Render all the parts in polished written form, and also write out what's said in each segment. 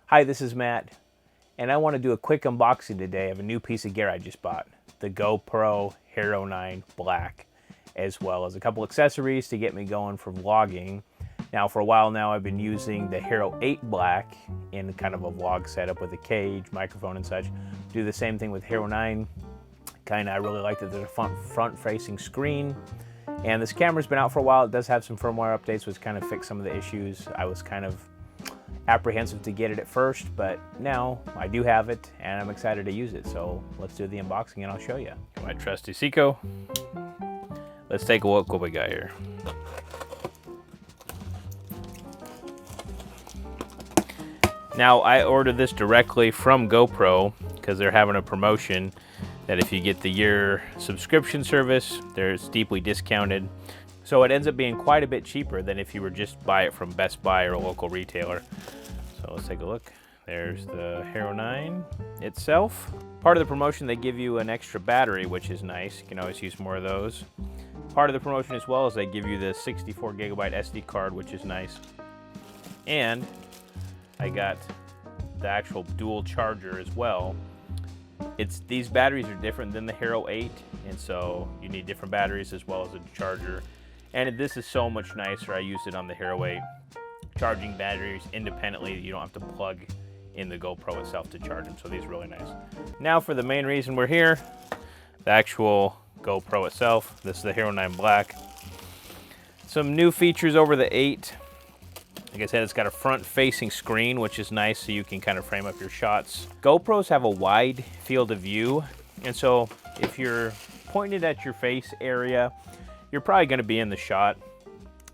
Hi, this is Matt, and I want to do a quick unboxing today of a new piece of gear I just bought, the GoPro Hero 9 Black, as well as a couple accessories to get me going for vlogging. Now, for a while now, I've been using the Hero 8 Black in kind of a vlog setup with a cage, microphone, and such. Do the same thing with Hero 9. I really like that there's a front-facing screen. And this camera's been out for a while. It does have some firmware updates, which kind of fix some of the issues. I was kind of apprehensive to get it at first, but now I do have it and I'm excited to use it. So let's do the unboxing and I'll show you. My trusty Seiko. Let's take a look what we got here. Now, I ordered this directly from GoPro because they're having a promotion that if you get the year subscription service, it's deeply discounted. So it ends up being quite a bit cheaper than if you were just buy it from Best Buy or a local retailer. So let's take a look. There's the Hero 9 itself. Part of the promotion, they give you an extra battery, which is nice. You can always use more of those. Part of the promotion as well is they give you the 64 gigabyte SD card, which is nice. And I got the actual dual charger as well. These batteries are different than the Hero 8, and so you need different batteries as well as a charger. And this is so much nicer. I used it on the Hero 8. Charging batteries independently, you don't have to plug in the GoPro itself to charge them, so these are really nice. Now for the main reason we're here, the actual GoPro itself. This is the Hero 9 Black. Some new features over the 8. Like I said, it's got a front-facing screen, which is nice, so you can kind of frame up your shots. GoPros have a wide field of view, and so if you're pointed at your face area, you're probably going to be in the shot.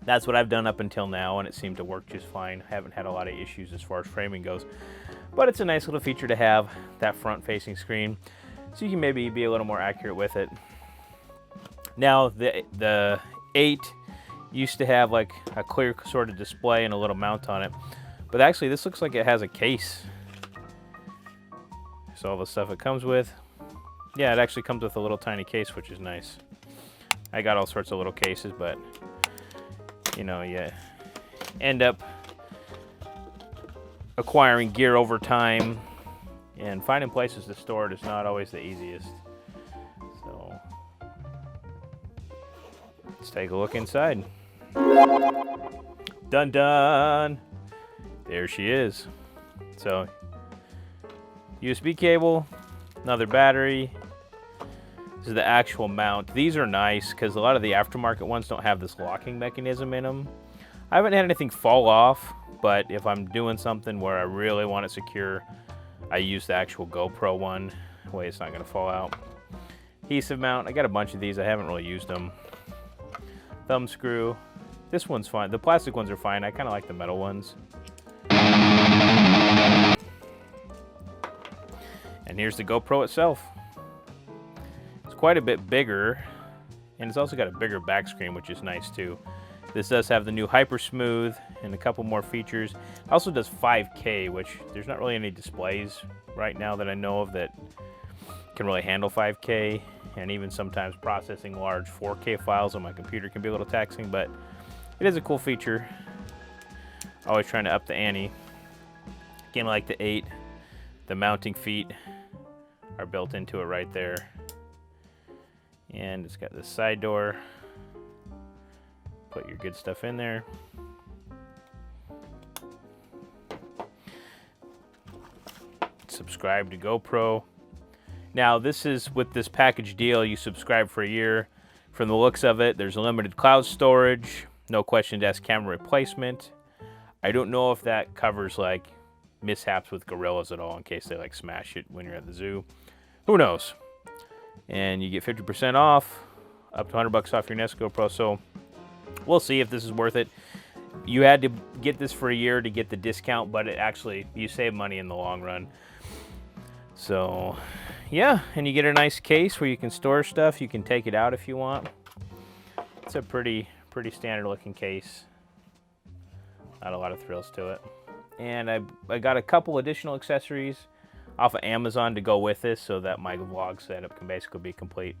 That's what I've done up until now, and it seemed to work just fine. I haven't had a lot of issues as far as framing goes, but it's a nice little feature to have, that front-facing screen, so you can maybe be a little more accurate with it. Now, the 8 used to have like a clear sort of display and a little mount on it, but actually this looks like it has a case. There's all the stuff it comes with. Yeah, it actually comes with a little tiny case, which is nice. I got all sorts of little cases, but you know, you end up acquiring gear over time, and finding places to store it is not always the easiest. So let's take a look inside. Dun dun! There she is. So, USB cable, another battery. This is the actual mount. These are nice because a lot of the aftermarket ones don't have this locking mechanism in them. I haven't had anything fall off, but if I'm doing something where I really want it secure, I use the actual GoPro one. That way it's not going to fall out. Adhesive mount. I got a bunch of these. I haven't really used them. Thumb screw. This one's fine. The plastic ones are fine. I kind of like the metal ones. And here's the GoPro itself. It's quite a bit bigger, and it's also got a bigger back screen, which is nice too. This does have the new Hyper Smooth and a couple more features. It also does 5K, which there's not really any displays right now that I know of that can really handle 5K, and even sometimes processing large 4K files on my computer can be a little taxing, but it is a cool feature. Always trying to up the ante. Again, like the 8, the mounting feet are built into it right there. And it's got this side door. Put your good stuff in there. Subscribe to GoPro. Now, this is with this package deal, you subscribe for a year. From the looks of it, there's unlimited cloud storage, no questions asked camera replacement. I don't know if that covers like mishaps with gorillas at all in case they like smash it when you're at the zoo. Who knows? And you get 50% off, up to $100 off your Nest GoPro. So we'll see if this is worth it. You had to get this for a year to get the discount, but it actually, you save money in the long run. So yeah, and you get a nice case where you can store stuff. You can take it out if you want. It's a pretty standard looking case. Not a lot of thrills to it. And I got a couple additional accessories off of Amazon to go with this so that my vlog setup can basically be complete.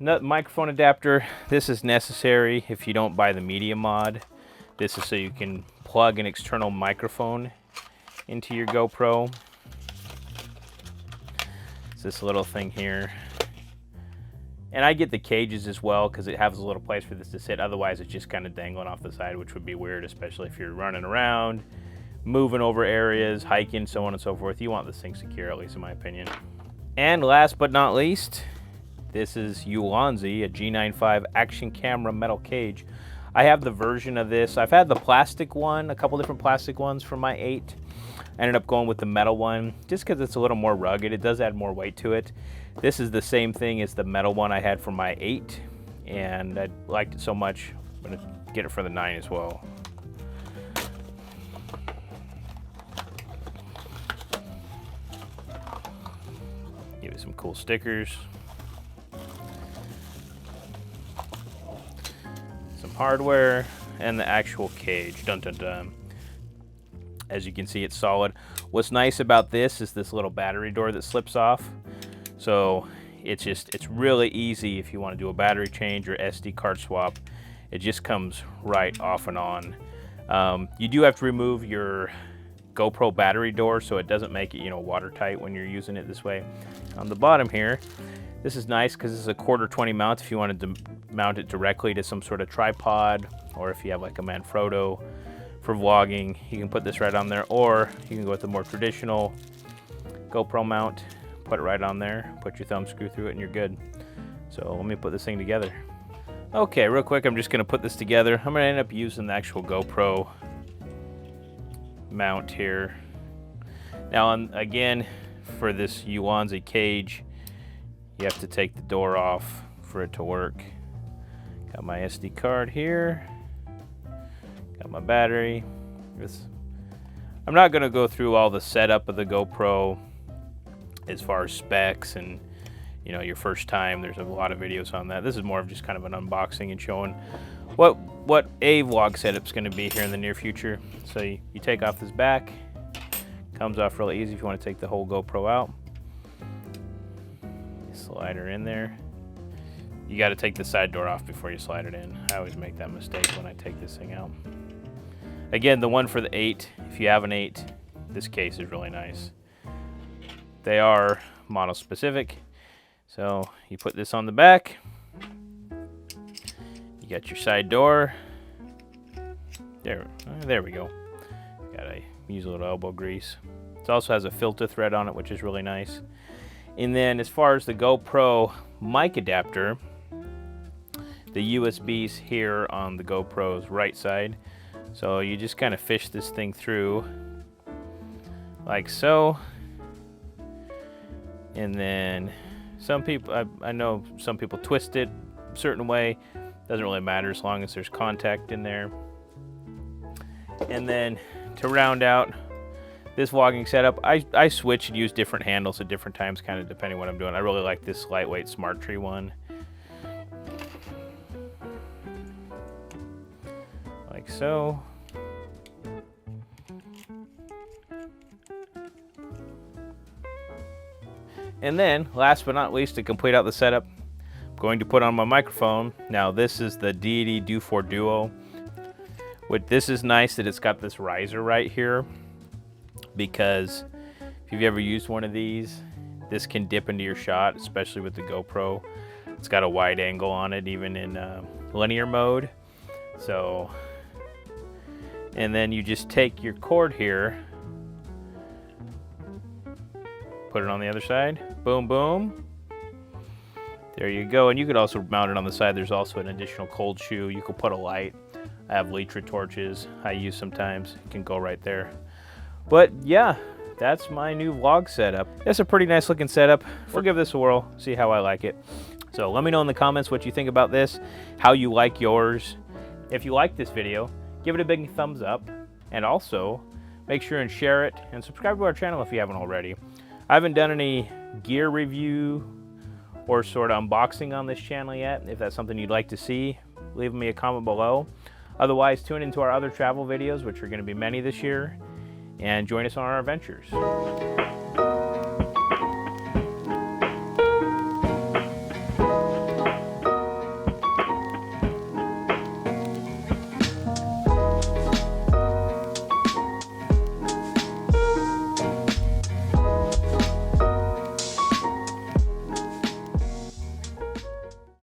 Microphone adapter. This is necessary if you don't buy the media mod. This is so you can plug an external microphone into your GoPro. It's this little thing here. And I get the cages as well because it has a little place for this to sit. Otherwise, it's just kind of dangling off the side, which would be weird, especially if you're running around, moving over areas, hiking, so on and so forth. You want this thing secure, at least in my opinion. And last but not least, this is Ulanzi, a G95 action camera metal cage. I have the version of this. I've had the plastic one, a couple different plastic ones for my 8. I ended up going with the metal one just because it's a little more rugged. It does add more weight to it. This is the same thing as the metal one I had for my 8, and I liked it so much, I'm gonna get it for the 9 as well. Give it some cool stickers. Some hardware, and the actual cage. Dun dun dun. As you can see, it's solid. What's nice about this is this little battery door that slips off. So it's really easy if you want to do a battery change or SD card swap. It just comes right off and on. You do have to remove your GoPro battery door so it doesn't make it, watertight when you're using it this way. On the bottom here, this is nice because this is a 1/4 mount if you wanted to mount it directly to some sort of tripod, or if you have like a Manfrotto for vlogging, you can put this right on there, or you can go with the more traditional GoPro mount, put it right on there, put your thumb screw through it, and you're good. So let me put this thing together. Okay, real quick, I'm just gonna put this together. I'm gonna end up using the actual GoPro mount here. Now, again, for this Ulanzi cage, you have to take the door off for it to work. Got my SD card here. Got my battery. I'm not gonna go through all the setup of the GoPro as far as specs and your first time. There's a lot of videos on that. This is more of just kind of an unboxing and showing what a vlog setup's going to be here in the near future. So you take off this back, comes off really easy if you want to take the whole GoPro out. Slide her in there. You got to take the side door off before you slide it in. I always make that mistake when I take this thing out. Again, the one for the 8, if you have an 8, this case is really nice. They are mono-specific. So you put this on the back. You got your side door. There we go. Gotta use a little elbow grease. It also has a filter thread on it, which is really nice. And then as far as the GoPro mic adapter, the USB's here on the GoPro's right side. So you just kind of fish this thing through like so. And then some people, I know some people twist it a certain way. Doesn't really matter as long as there's contact in there. And then to round out this vlogging setup, I switch and use different handles at different times, kind of depending what I'm doing. I really like this lightweight Smart Tree one. Like so. And then, last but not least, to complete out the setup, I'm going to put on my microphone. Now, this is the Deity Do4 Duo. This is nice that it's got this riser right here, because if you've ever used one of these, this can dip into your shot, especially with the GoPro. It's got a wide angle on it, even in linear mode. So, and then you just take your cord here, put it on the other side, boom, boom. There you go. And you could also mount it on the side. There's also an additional cold shoe. You could put a light. I have Litra torches I use sometimes. It can go right there. But yeah, that's my new vlog setup. It's a pretty nice looking setup. We'll give this a whirl, see how I like it. So let me know in the comments what you think about this, how you like yours. If you like this video, give it a big thumbs up, and also make sure and share it and subscribe to our channel if you haven't already. I haven't done any gear review or sort of unboxing on this channel yet. If that's something you'd like to see, leave me a comment below. Otherwise, tune into our other travel videos, which are going to be many this year, and join us on our adventures.